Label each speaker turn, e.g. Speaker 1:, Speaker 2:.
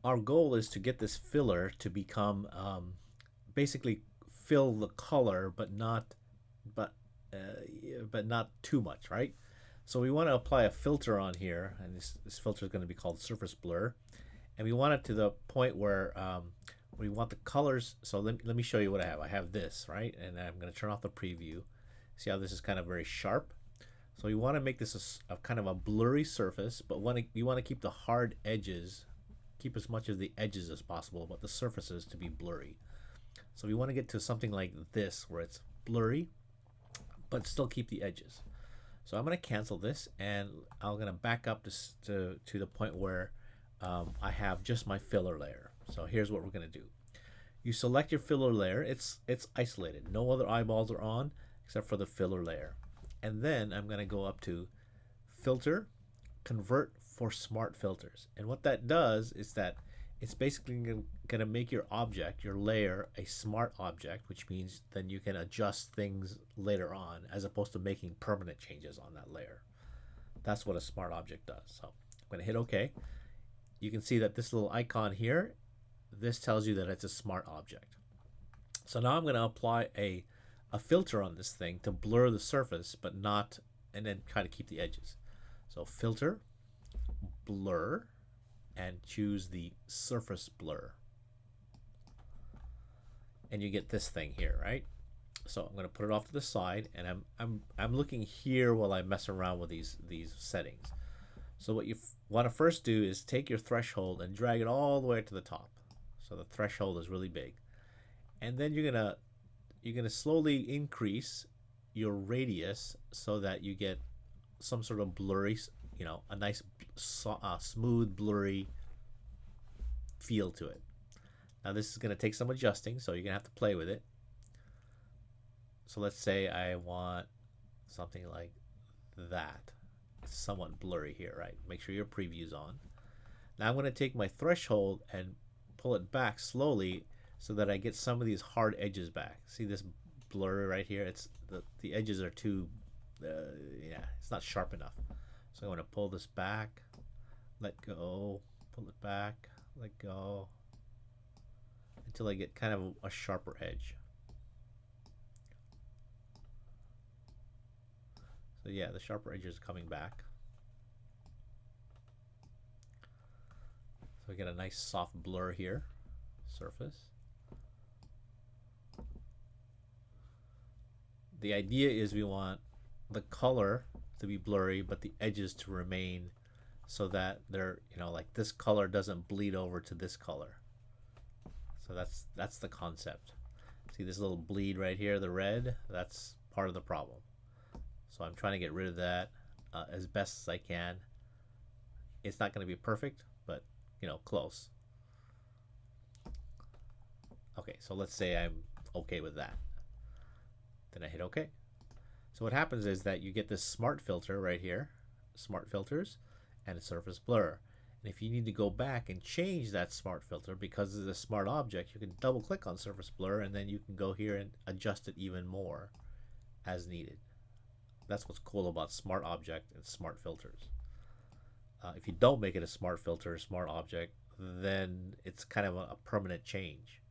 Speaker 1: our goal is to get this filler to become basically fill the color, but but not too much, right? So we want to apply a filter on here, and this filter is going to be called surface blur, and we want it to the point where we want the colors. So let me show you what I have. I have this, right, and I'm going to turn off the preview. See how this is kind of very sharp. So you want to make this a kind of a blurry surface, but you want to keep the hard edges, keep as much of the edges as possible, but the surfaces to be blurry. So we want to get to something like this where it's blurry, but still keep the edges. So I'm going to cancel this, and I'm going to back up to the point where I have just my filler layer. So here's what we're going to do. You select your filler layer. It's isolated. No other eyeballs are on except for the filler layer. And then I'm going to go up to filter, convert for smart filters. And what that does is that it's basically going to make your object, your layer, a smart object, which means then you can adjust things later on as opposed to making permanent changes on that layer. That's what a smart object does. So I'm going to hit OK. You can see that this little icon here, this tells you that it's a smart object. So now I'm going to apply a filter on this thing to blur the surface, but not, and then try to keep the edges. So filter, blur, and choose the surface blur. And you get this thing here, right? So I'm going to put it off to the side, and I'm looking here while I mess around with these settings. So what you want to first do is take your threshold and drag it all the way to the top. So the threshold is really big. And then you're gonna slowly increase your radius so that you get some sort of blurry, a nice smooth blurry feel to it. Now this is going to take some adjusting, so you're going to have to play with it. So let's say I want something like that. It's somewhat blurry here, right? Make sure your preview's on. Now I'm going to take my threshold and pull it back slowly so that I get some of these hard edges back. See this blur right here? It's the edges are too, yeah, it's not sharp enough. So I'm going to pull this back, let go, pull it back, let go, until I get kind of a sharper edge. So yeah, the sharper edge is coming back. So we get a nice soft blur here, surface. The idea is we want the color to be blurry, but the edges to remain so that they're, like this color doesn't bleed over to this color. So that's the concept. See this little bleed right here, the red? That's part of the problem. So I'm trying to get rid of that as best as I can. It's not going to be perfect, but close. Okay, so let's say I'm okay with that. Then I hit OK. So what happens is that you get this smart filter right here, smart filters, and a surface blur. And if you need to go back and change that smart filter because it's a smart object, you can double click on surface blur, and then you can go here and adjust it even more as needed. That's what's cool about smart object and smart filters. If you don't make it a smart filter, a smart object, then it's kind of a permanent change.